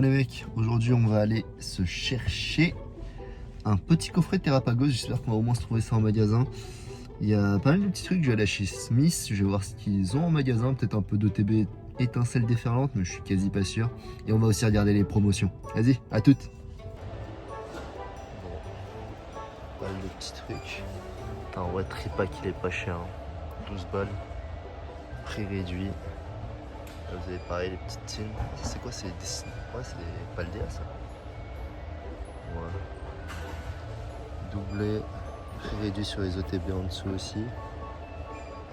Les mecs, aujourd'hui on va aller se chercher un petit coffret Terrapagos. J'espère qu'on va au moins se trouver ça en magasin. Il y a pas mal de petits trucs. Je vais aller chez Smith, je vais voir ce qu'ils ont en magasin. Peut-être un peu d'OTB étincelle déferlante, mais je suis quasi pas sûr. Et on va aussi regarder les promotions. Vas-y, à toutes. Bon, pas mal de petits trucs. Putain, ouais, tripack il est pas cher. 12 balles. Prix réduit. Là, vous avez pareil les petites tines. Ça, c'est quoi? C'est des... Ouais, c'est des Paldea ça. Ouais. Doublé. Prix réduit sur les OTB en dessous aussi.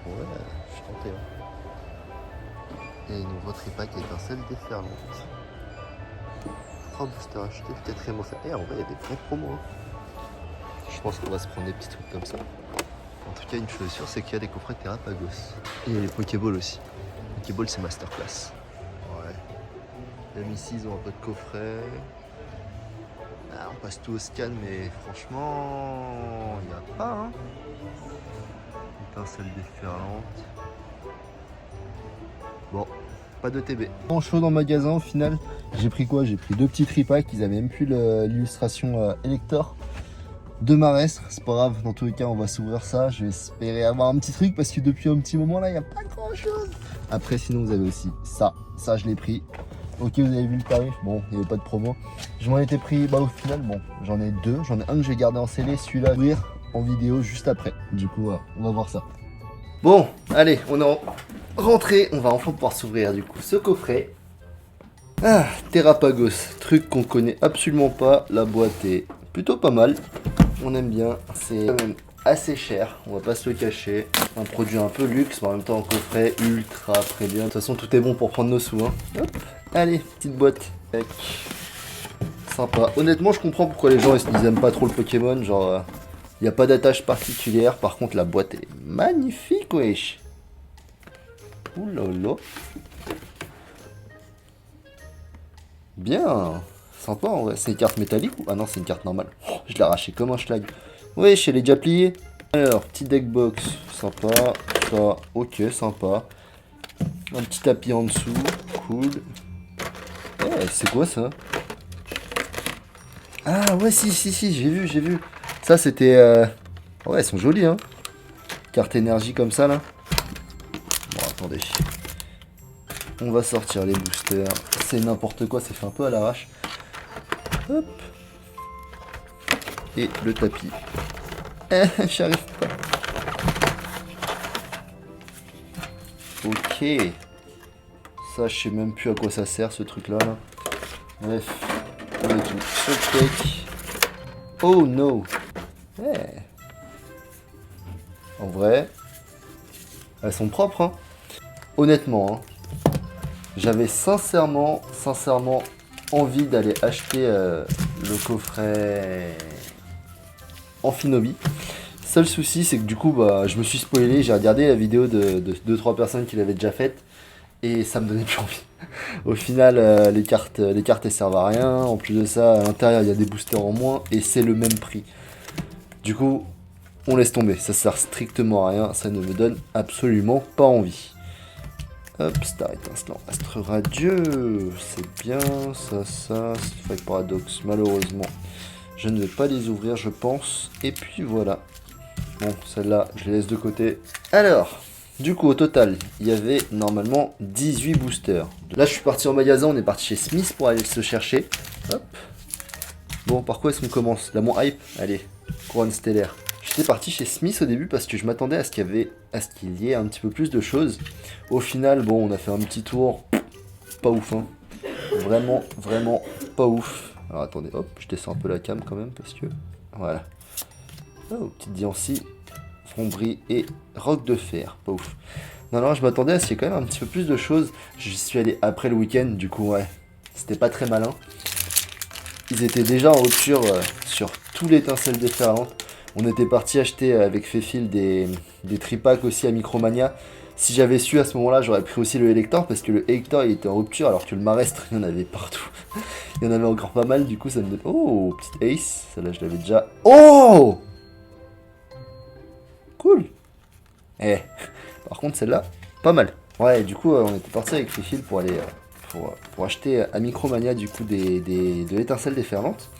Ouais, je suis tenté. Hein. Et nouveau tripack étincelle déferlante. 3 boosters achetés, 4ème offert. Et en vrai, il y a des vrais promos. Hein. Je pense qu'on va se prendre des petits trucs comme ça. En tout cas, une chose est sûre, c'est qu'il y a des coffrets Terrapagos. Et il y a les Pokéballs aussi. Pokéball, c'est masterclass. Ouais. Même ici, ils ont un peu de coffret. Ah, on passe tout au scan, mais franchement, il n'y a pas. Hein. Étincelle déferlante. Bon, pas de TB. En chaud dans le magasin, au final, j'ai pris quoi? J'ai pris 2 petits tripacks. Ils avaient même plus l'illustration Elector. 2 marestres, c'est pas grave, dans tous les cas on va s'ouvrir ça, je vais espérer avoir un petit truc parce que depuis un petit moment là il n'y a pas grand chose. Après sinon vous avez aussi ça je l'ai pris. Ok, vous avez vu le tarif, bon il n'y avait pas de promo. Je m'en étais pris, bah au final bon j'en ai 2, j'en ai un que je vais garder en scellé, celui-là ouvrir en vidéo juste après. Du coup on va voir ça. Bon allez on est rentré, on va enfin pouvoir s'ouvrir du coup ce coffret. Ah, Terrapagos, truc qu'on connaît absolument pas, la boîte est plutôt pas mal. On aime bien, c'est quand même assez cher, on va pas se le cacher. Un produit un peu luxe, mais en même temps un coffret ultra premium. De toute façon tout est bon pour prendre nos sous. Hein. Hop, allez, petite boîte. Tac. Sympa. Honnêtement je comprends pourquoi les gens ils aiment pas trop le Pokémon. Genre, il n'y a pas d'attache particulière. Par contre la boîte est magnifique, wesh. Ouh là là. Bien. Sympa en vrai. C'est une carte métallique ou... Ah non, c'est une carte normale. Oh, je l'ai arraché comme un schlag. Oui, je l'ai déjà plié. Alors, petit deck box. Sympa. Ça, ok, sympa. Un petit tapis en dessous. Cool. Eh, c'est quoi ça? Ah ouais, si, j'ai vu. Ça, c'était... Ouais, elles sont jolies, hein. Carte énergie comme ça, là. Bon, attendez. On va sortir les boosters. C'est n'importe quoi, c'est fait un peu à l'arrache. Hop. Et le tapis. J'arrive pas. Ok. Ça, je sais même plus à quoi ça sert ce truc là. Bref. On met tout sur le deck. Oh no. Ouais. En vrai. Elles sont propres. Hein. Honnêtement. Hein, j'avais sincèrement envie d'aller acheter le coffret Amphinobi. Seul souci c'est que du coup bah, je me suis spoilé, j'ai regardé la vidéo de 2-3 personnes qui l'avaient déjà faite et ça me donnait plus envie. Au final les cartes elles servent à rien, en plus de ça à l'intérieur il y a des boosters en moins et c'est le même prix. Du coup on laisse tomber, ça sert strictement à rien, ça ne me donne absolument pas envie. Hop, Star étincelant, Astre radieux, c'est bien, ça, Fight Paradox, malheureusement, je ne vais pas les ouvrir, je pense, et puis voilà. Bon, celle-là, je les laisse de côté. Alors, du coup, au total, il y avait normalement 18 boosters. Là, je suis parti en magasin, on est parti chez Smith pour aller se chercher. Hop. Bon, par quoi est-ce qu'on commence? Là, mon hype, allez, couronne stellaire. J'étais parti chez Smith au début parce que je m'attendais à ce qu'il y ait un petit peu plus de choses. Au final, bon, on a fait un petit tour, pas ouf, hein. Vraiment pas ouf. Alors attendez, hop, je descends un peu la cam quand même parce que, voilà. Oh, petite Diancie, Frombrie et Roc de Fer, pas ouf. Non, je m'attendais à ce qu'il y ait quand même un petit peu plus de choses. Je suis allé après le week-end, du coup, ouais, c'était pas très malin. Ils étaient déjà en rupture sur tout l'étincelle déferlante. On était parti acheter avec Féfil des tripacks aussi à Micromania. Si j'avais su à ce moment-là, j'aurais pris aussi le Elector parce que le Elector il était en rupture alors que le Marestre il y en avait partout. Il y en avait encore pas mal, du coup ça me donne... Oh, petite Ace, celle-là je l'avais déjà... Oh, cool. Eh, par contre celle-là, pas mal. Ouais, du coup on était parti avec Féfil pour aller pour acheter à Micromania du coup de l'étincelle déferlante.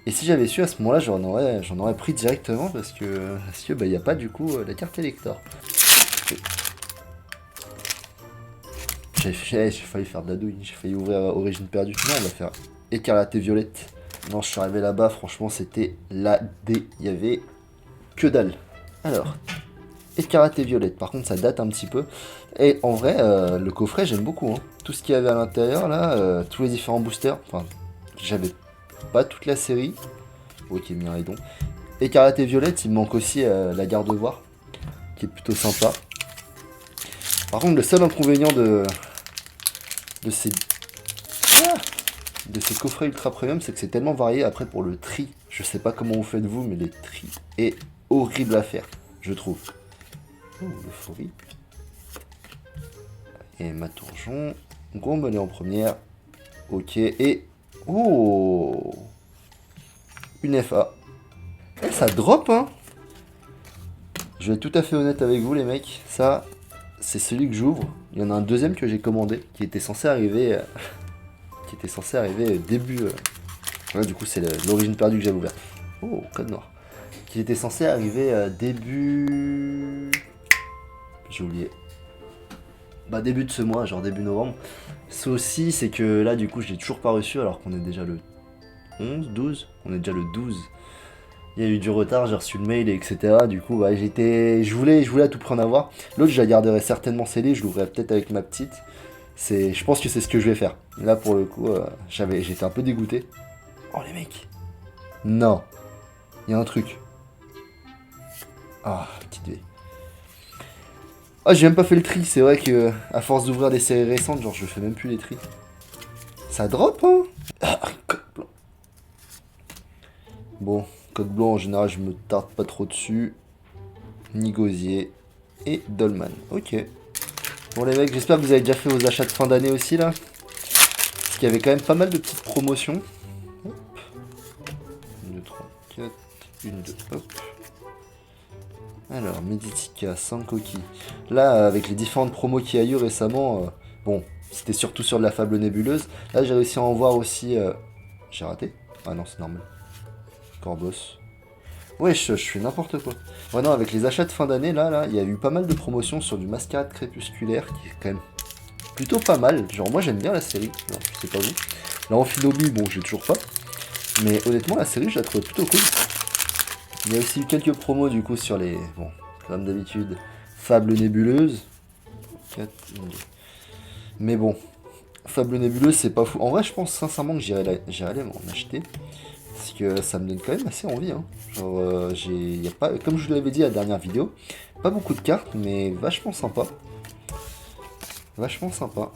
Et si j'avais su à ce moment-là, j'en aurais pris directement parce que bah, y a pas du coup la carte Elector. J'ai failli faire de la douille, j'ai failli ouvrir Origine perdue. Non, on va faire Écarlate et Violette. Non, je suis arrivé là-bas, franchement, c'était la D. Il y avait que dalle. Alors, Écarlate et Violette, par contre, ça date un petit peu. Et en vrai, le coffret, j'aime beaucoup. Hein. Tout ce qu'il y avait à l'intérieur, là, tous les différents boosters. Enfin, j'avais pas toute la série. Ok, Miraidon. Écarlate et Violette, il me manque aussi la Gardevoir, qui est plutôt sympa. Par contre, le seul inconvénient de ces coffrets ultra premium, c'est que c'est tellement varié après pour le tri. Je sais pas comment vous faites vous, mais le tri est horrible à faire, je trouve. Oh, l'euphorie. Et Maturgeon. Gros monnaie en première. Ok, et... Oh, une FA. Eh, ça drop, hein. Je vais être tout à fait honnête avec vous, les mecs. Ça, c'est celui que j'ouvre. Il y en a un deuxième que j'ai commandé, qui était censé arriver... début... Ouais, du coup, c'est l'origine perdue que j'avais ouvert. Oh, code noir. Qui était censé arriver début... J'ai oublié. Bah, début de ce mois, genre début novembre. Ce aussi, c'est que là, du coup, je l'ai toujours pas reçu, alors qu'on est déjà le 11, 12. On est déjà le 12. Il y a eu du retard, j'ai reçu le mail, etc. Du coup, bah, je voulais à tout prix en avoir. L'autre, je la garderai certainement scellée, je l'ouvrirai peut-être avec ma petite. Je pense que c'est ce que je vais faire. Là, pour le coup, j'étais un peu dégoûté. Oh, les mecs. Non. Il y a un truc. Ah, petite V. Ah, j'ai même pas fait le tri. C'est vrai que à force d'ouvrir des séries récentes, genre, je fais même plus les tris. Ça drop, hein. Ah, code blanc. Bon, code blanc, en général, je me tarde pas trop dessus. Nigosier et Dolman. Ok. Bon, les mecs, j'espère que vous avez déjà fait vos achats de fin d'année aussi, là. Parce qu'il y avait quand même pas mal de petites promotions. Hop. 1, 2, 3, 4. 1, 2, hop. Alors, Meditica, Sankoki. Là, avec les différentes promos qu'il y a eu récemment, bon, c'était surtout sur de la fable nébuleuse. Là, j'ai réussi à en voir aussi... J'ai raté? Ah non, c'est normal. Corbos. Ouais, je fais n'importe quoi. Ouais, non, avec les achats de fin d'année, là, il y a eu pas mal de promotions sur du Mascarade Crépusculaire, qui est quand même plutôt pas mal. Genre, moi, j'aime bien la série. Non, je sais pas vous. Là, Amphinomie, bon, j'ai toujours pas. Mais honnêtement, la série, je la trouve plutôt cool. Il y a aussi eu quelques promos, du coup, sur les... Bon, comme d'habitude, Fable Nébuleuse. 4, 1, 2. Mais bon, Fable Nébuleuse, c'est pas fou. En vrai, je pense sincèrement que j'irai aller m'en acheter. Parce que ça me donne quand même assez envie. Hein. Genre, y a pas, comme je vous l'avais dit à la dernière vidéo, pas beaucoup de cartes, mais vachement sympa. Vachement sympa.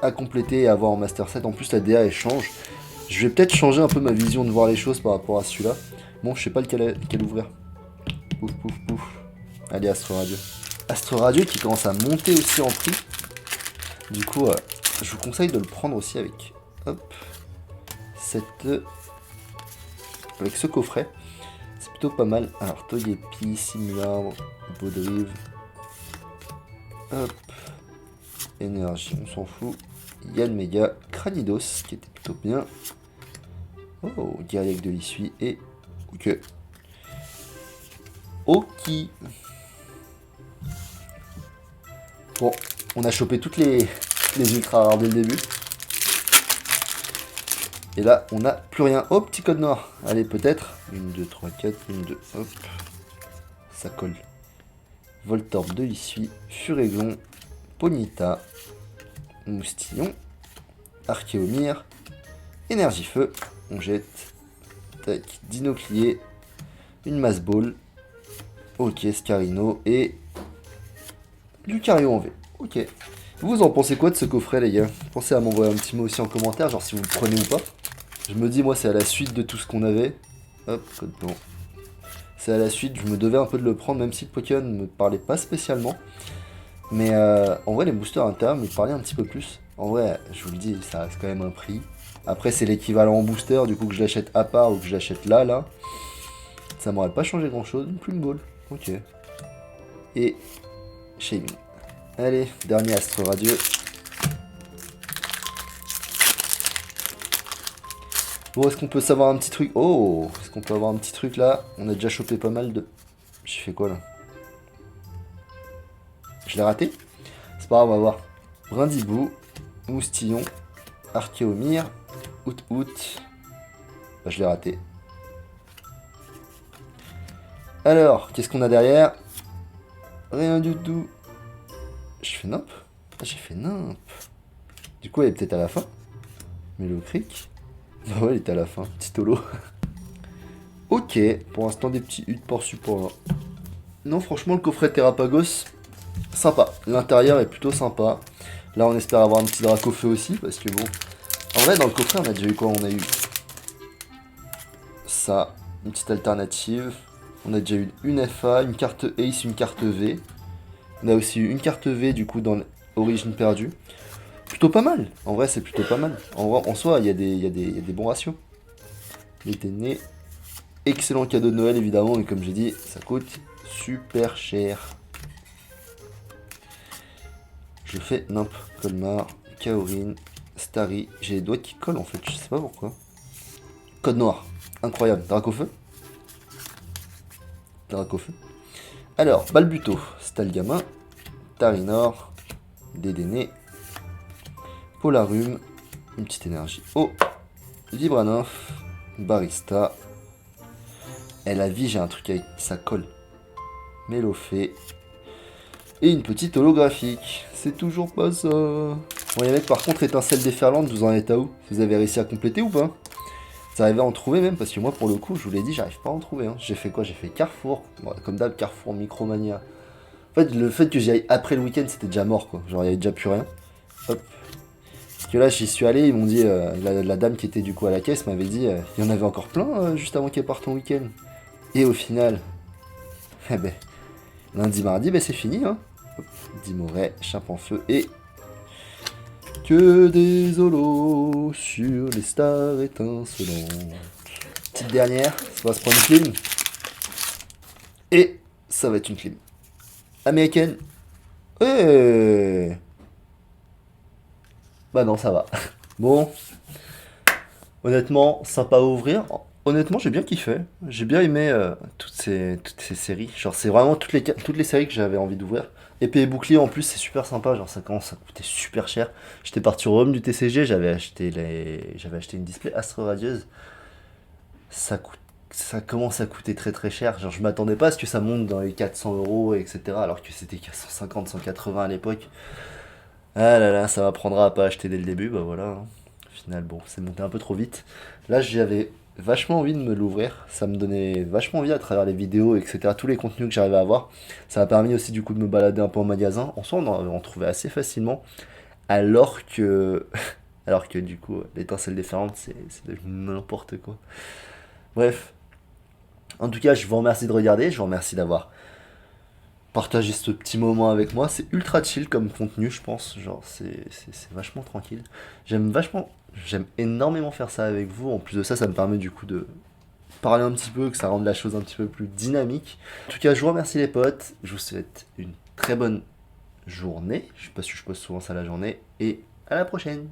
À compléter et à avoir en Master Set. En plus, la DA, elle change. Je vais peut-être changer un peu ma vision de voir les choses par rapport à celui-là. Bon, je sais pas lequel ouvrir. Pouf, pouf, pouf. Allez, Astro Radio. Astro Radio qui commence à monter aussi en prix. Du coup, je vous conseille de le prendre aussi avec... Hop. Avec ce coffret. C'est plutôt pas mal. Alors, Togepi, Simular, Baudrive. Hop. Énergie, on s'en fout. Yann Mega, Cranidos, qui était plutôt bien. Oh, Guerrier de l'issue et... Ok. Ok. Bon, on a chopé toutes les ultra rares dès le début. Et là, on n'a plus rien. Oh, petit code noir. Allez, peut-être. 1, 2, 3, 4, 1, 2, hop. Ça colle. Voltorb de l'issue, Furéglon, Ponyta, Moustillon, Archéomir, Énergie Feu, on jette, tac, Dinoclier, une Mass Ball, ok, Scarino et Lucario en V. Ok. Vous en pensez quoi de ce coffret, les gars? Pensez à m'envoyer un petit mot aussi en commentaire, genre si vous le prenez ou pas. Je me dis, moi, c'est à la suite de tout ce qu'on avait. Hop, code blanc. C'est à la suite, je me devais un peu de le prendre, même si le Pokémon ne me parlait pas spécialement. Mais en vrai, les boosters internes me parlaient un petit peu plus. En vrai, je vous le dis, ça reste quand même un prix. Après, c'est l'équivalent en booster, du coup, que je l'achète à part ou que je l'achète là. Ça m'aurait pas changé grand-chose. Plus une balle. Ok. Et Shaving. Allez, dernier Astro Radio. Bon, est-ce qu'on peut savoir un petit truc? Oh, est-ce qu'on peut avoir un petit truc là? On a déjà chopé pas mal de... J'ai fait quoi là? Je l'ai raté? C'est pas grave, on va voir. Brindibou, Moustillon, Archéomir, Out. Bah, je l'ai raté. Alors, qu'est-ce qu'on a derrière? Rien du tout. Je fais nimp? Ah, j'ai fait nimp. Du coup, elle est peut-être à la fin. Mais le cric? Bah ouais, il était à la fin. Petit holo. Ok, pour l'instant, des petits huttes par support là. Non, franchement, le coffret Terrapagos, sympa. L'intérieur est plutôt sympa. Là, on espère avoir un petit Dracofeu aussi, parce que bon... En vrai, dans le coffret, on a déjà eu quoi? On a eu ça, une petite alternative. On a déjà eu une FA, une carte Ace, une carte V. On a aussi eu une carte V, du coup, dans l'origine perdue. Plutôt pas mal. En vrai, c'est plutôt pas mal. En soi, il y a des bons ratios. Il était né. Excellent cadeau de Noël, évidemment, mais comme j'ai dit, ça coûte super cher. Je fais Nimp, Colmar, Kaorin, Starry. J'ai les doigts qui collent en fait, je sais pas pourquoi. Code noir, incroyable. Dracofeu. Alors, Balbuto, Stalgamin, Tarinor, Dédéné, Polarum, une petite énergie eau, Vibranoph, Barista. Et la vie, j'ai un truc avec ça colle. Mélofée. Et une petite holographique. C'est toujours pas ça. Bon les mecs, par contre, étincelle déferlante, vous en êtes à où? Vous avez réussi à compléter ou pas? Vous arrivez à en trouver même? Parce que moi, pour le coup, je vous l'ai dit, j'arrive pas à en trouver. Hein. J'ai fait quoi? J'ai fait Carrefour. Bon, comme d'hab, Carrefour, Micromania. En fait, le fait que j'y aille après le week-end, c'était déjà mort, quoi. Genre, il y avait déjà plus rien. Hop. Parce que là, j'y suis allé, ils m'ont dit, la dame qui était du coup à la caisse m'avait dit, il y en avait encore plein juste avant qu'elle parte en week-end. Et au final, eh ben, lundi, mardi, ben c'est fini, hein. Hop, Dimoret, Chape en feu et que des holos sur les stars étincelantes. Petite dernière, ça va se prendre une clim. Et ça va être une clim. Américaine. Bah non, ça va. Bon, honnêtement, sympa à ouvrir. Honnêtement, j'ai bien kiffé. J'ai bien aimé toutes ces séries. Genre, c'est vraiment toutes les séries que j'avais envie d'ouvrir. Épée et bouclier en plus, c'est super sympa. Genre, ça commence à coûter super cher. J'étais parti au Rome du TCG, j'avais acheté une display Astre Radieuse. Ça commence à coûter très très cher. Genre, je m'attendais pas à ce que ça monte dans les 400 euros, etc. Alors que c'était qu'à 150, 180 à l'époque. Ah là là, ça m'apprendra à pas acheter dès le début, bah voilà. Hein. Au final, bon, c'est monté un peu trop vite. Là, j'avais vachement envie de me l'ouvrir. Ça me donnait vachement envie à travers les vidéos, etc. Tous les contenus que j'arrivais à avoir. Ça m'a permis aussi du coup de me balader un peu en magasin. En soi, on trouvait assez facilement. Alors que, alors que du coup, l'étincelle déferlante, c'est devenu n'importe quoi. Bref. En tout cas, je vous remercie de regarder. Je vous remercie d'avoir partagé ce petit moment avec moi. C'est ultra chill comme contenu, je pense. Genre, c'est vachement tranquille. J'aime énormément faire ça avec vous. En plus de ça, ça me permet du coup de parler un petit peu, que ça rende la chose un petit peu plus dynamique. En tout cas, je vous remercie les potes. Je vous souhaite une très bonne journée. Je sais pas si je pose souvent ça la journée. Et à la prochaine.